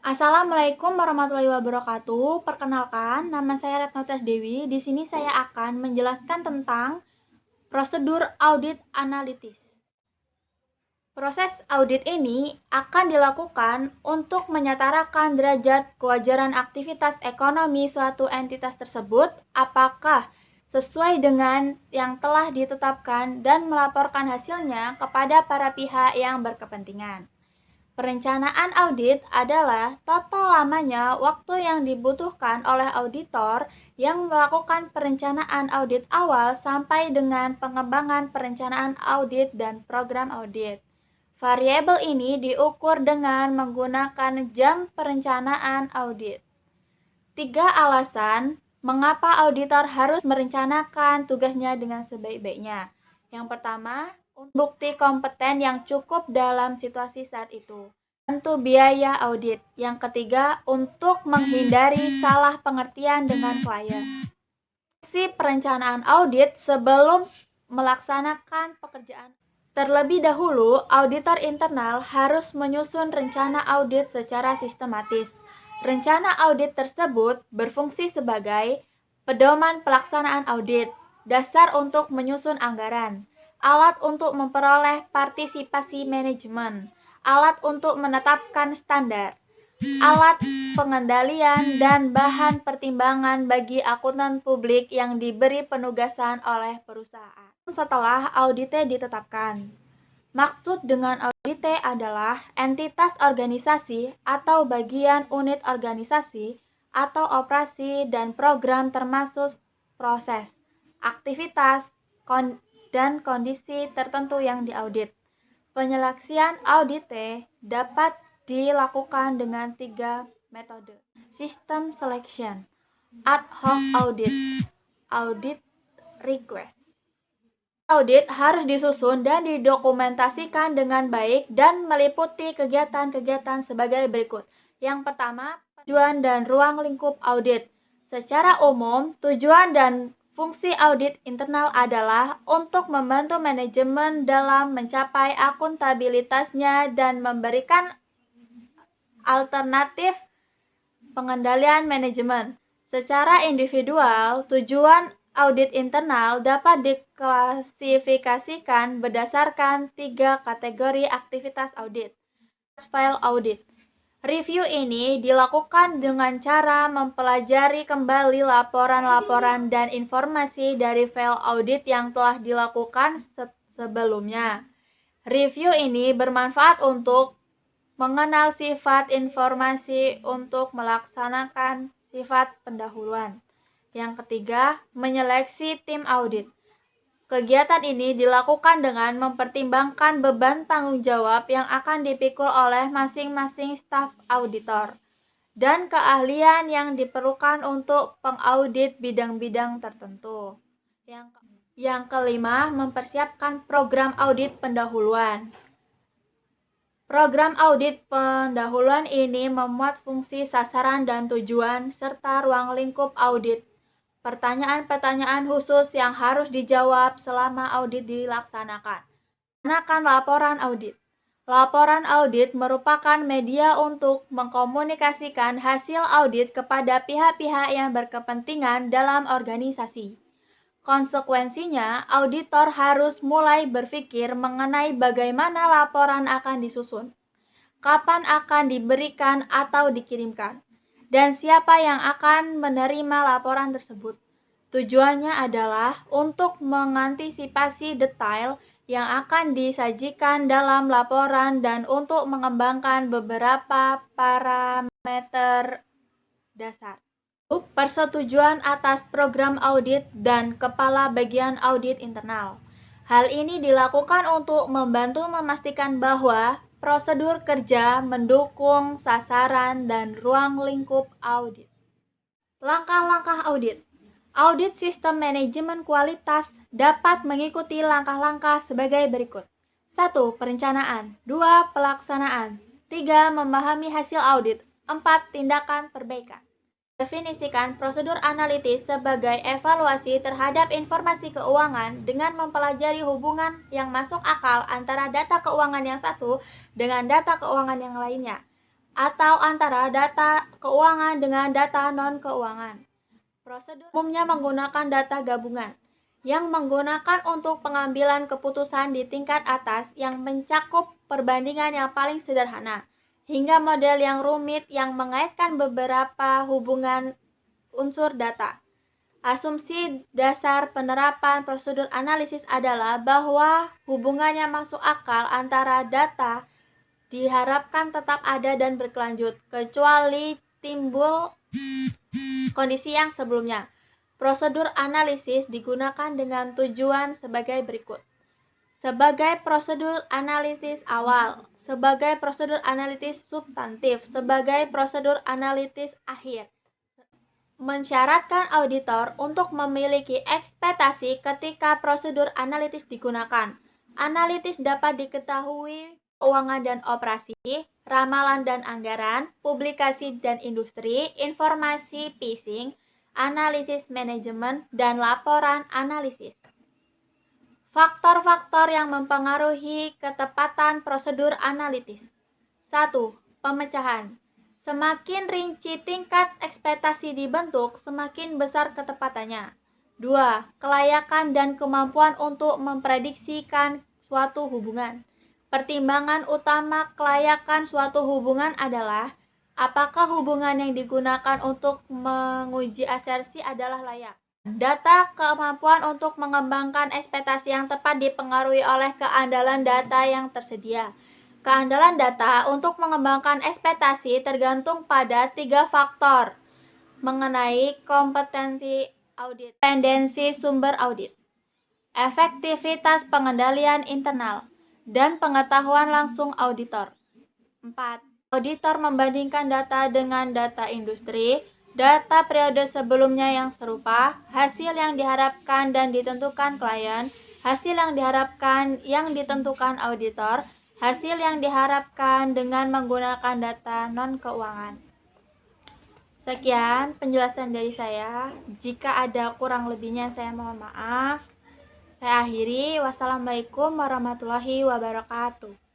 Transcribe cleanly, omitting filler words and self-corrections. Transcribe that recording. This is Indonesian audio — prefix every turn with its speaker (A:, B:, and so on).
A: Assalamualaikum warahmatullahi wabarakatuh. Perkenalkan, nama saya Retno Dewi. Di sini saya akan menjelaskan tentang prosedur audit analitis. Proses audit ini akan dilakukan untuk menyetarakan derajat kewajaran aktivitas ekonomi suatu entitas tersebut, apakah sesuai dengan yang telah ditetapkan dan melaporkan hasilnya kepada para pihak yang berkepentingan. Perencanaan audit adalah total lamanya waktu yang dibutuhkan oleh auditor yang melakukan perencanaan audit awal sampai dengan pengembangan perencanaan audit dan program audit. Variabel ini diukur dengan menggunakan jam perencanaan audit. 3 alasan mengapa auditor harus merencanakan tugasnya dengan sebaik-baiknya. Yang pertama, bukti kompeten yang cukup dalam situasi saat itu. Tentu biaya audit. Yang ketiga, untuk menghindari salah pengertian dengan klien. Perencanaan audit sebelum melaksanakan pekerjaan. Terlebih dahulu, auditor internal harus menyusun rencana audit secara sistematis. Rencana audit tersebut berfungsi sebagai pedoman pelaksanaan audit, dasar untuk menyusun anggaran, alat untuk memperoleh partisipasi manajemen, alat untuk menetapkan standar, alat pengendalian dan bahan pertimbangan bagi akuntan publik yang diberi penugasan oleh perusahaan. Setelah auditnya ditetapkan, maksud dengan audite adalah entitas organisasi atau bagian unit organisasi atau operasi dan program termasuk proses, aktivitas, dan kondisi tertentu yang diaudit. Penyeleksian audite dapat dilakukan dengan 3 metode. System selection, ad hoc audit, audit request. Audit harus disusun dan didokumentasikan dengan baik dan meliputi kegiatan-kegiatan sebagai berikut. Yang pertama, tujuan dan ruang lingkup audit. Secara umum, tujuan dan fungsi audit internal adalah untuk membantu manajemen dalam mencapai akuntabilitasnya dan memberikan alternatif pengendalian manajemen. Secara individual, tujuan audit internal dapat diklasifikasikan berdasarkan 3 kategori aktivitas audit. File audit. Review ini dilakukan dengan cara mempelajari kembali laporan-laporan dan informasi dari file audit yang telah dilakukan sebelumnya. Review ini bermanfaat untuk mengenal sifat informasi untuk melaksanakan sifat pendahuluan. Yang ketiga, menyeleksi tim audit. Kegiatan ini dilakukan dengan mempertimbangkan beban tanggung jawab yang akan dipikul oleh masing-masing staf auditor dan keahlian yang diperlukan untuk pengaudit bidang-bidang tertentu. Yang kelima, mempersiapkan program audit pendahuluan. Program audit pendahuluan ini memuat fungsi sasaran dan tujuan serta ruang lingkup audit. Pertanyaan-pertanyaan khusus yang harus dijawab selama audit dilaksanakan. Gunakan laporan audit. Laporan audit merupakan media untuk mengkomunikasikan hasil audit kepada pihak-pihak yang berkepentingan dalam organisasi. Konsekuensinya, auditor harus mulai berpikir mengenai bagaimana laporan akan disusun, kapan akan diberikan atau dikirimkan, dan siapa yang akan menerima laporan tersebut. Tujuannya adalah untuk mengantisipasi detail yang akan disajikan dalam laporan dan untuk mengembangkan beberapa parameter dasar. Persetujuan atas program audit dan kepala bagian audit internal. Hal ini dilakukan untuk membantu memastikan bahwa prosedur kerja mendukung sasaran dan ruang lingkup audit. Langkah-langkah audit. Audit sistem manajemen kualitas dapat mengikuti langkah-langkah sebagai berikut. 1. Perencanaan. 2. Pelaksanaan. 3. Memahami hasil audit. 4. Tindakan perbaikan. Definisikan prosedur analitis sebagai evaluasi terhadap informasi keuangan dengan mempelajari hubungan yang masuk akal antara data keuangan yang satu dengan data keuangan yang lainnya. atau antara data keuangan dengan data non-keuangan. Prosedur umumnya menggunakan data gabungan yang menggunakan untuk pengambilan keputusan di tingkat atas yang mencakup perbandingan yang paling sederhana, hingga model yang rumit yang mengaitkan beberapa hubungan unsur data. Asumsi dasar penerapan prosedur analisis adalah bahwa hubungannya masuk akal antara data diharapkan tetap ada dan berkelanjut, kecuali timbul kondisi yang sebelumnya. Prosedur analisis digunakan dengan tujuan sebagai berikut. Sebagai prosedur analisis awal, sebagai prosedur analisis substantif, sebagai prosedur analisis akhir. Mensyaratkan auditor untuk memiliki ekspektasi ketika prosedur analitis digunakan. Analitis dapat diketahui keuangan dan operasi, ramalan dan anggaran, publikasi dan industri, informasi phishing, analisis manajemen, dan laporan analisis. Faktor-faktor yang mempengaruhi ketepatan prosedur analitis. 1. Pemecahan. Semakin rinci tingkat ekspektasi dibentuk, semakin besar ketepatannya. 2. Kelayakan dan kemampuan untuk memprediksikan suatu hubungan. Pertimbangan utama kelayakan suatu hubungan adalah apakah hubungan yang digunakan untuk menguji asersi adalah layak. Data kemampuan untuk mengembangkan ekspektasi yang tepat dipengaruhi oleh keandalan data yang tersedia. Keandalan data untuk mengembangkan ekspektasi tergantung pada 3 faktor mengenai kompetensi audit, tendensi sumber audit, efektivitas pengendalian internal, dan pengetahuan langsung auditor. 4. Auditor membandingkan data dengan data industri, data periode sebelumnya yang serupa, hasil yang diharapkan dan ditentukan klien, hasil yang diharapkan yang ditentukan auditor, hasil yang diharapkan dengan menggunakan data non-keuangan. Sekian penjelasan dari saya. Jika ada kurang lebihnya saya mohon maaf. Saya akhiri. Wassalamualaikum warahmatullahi wabarakatuh.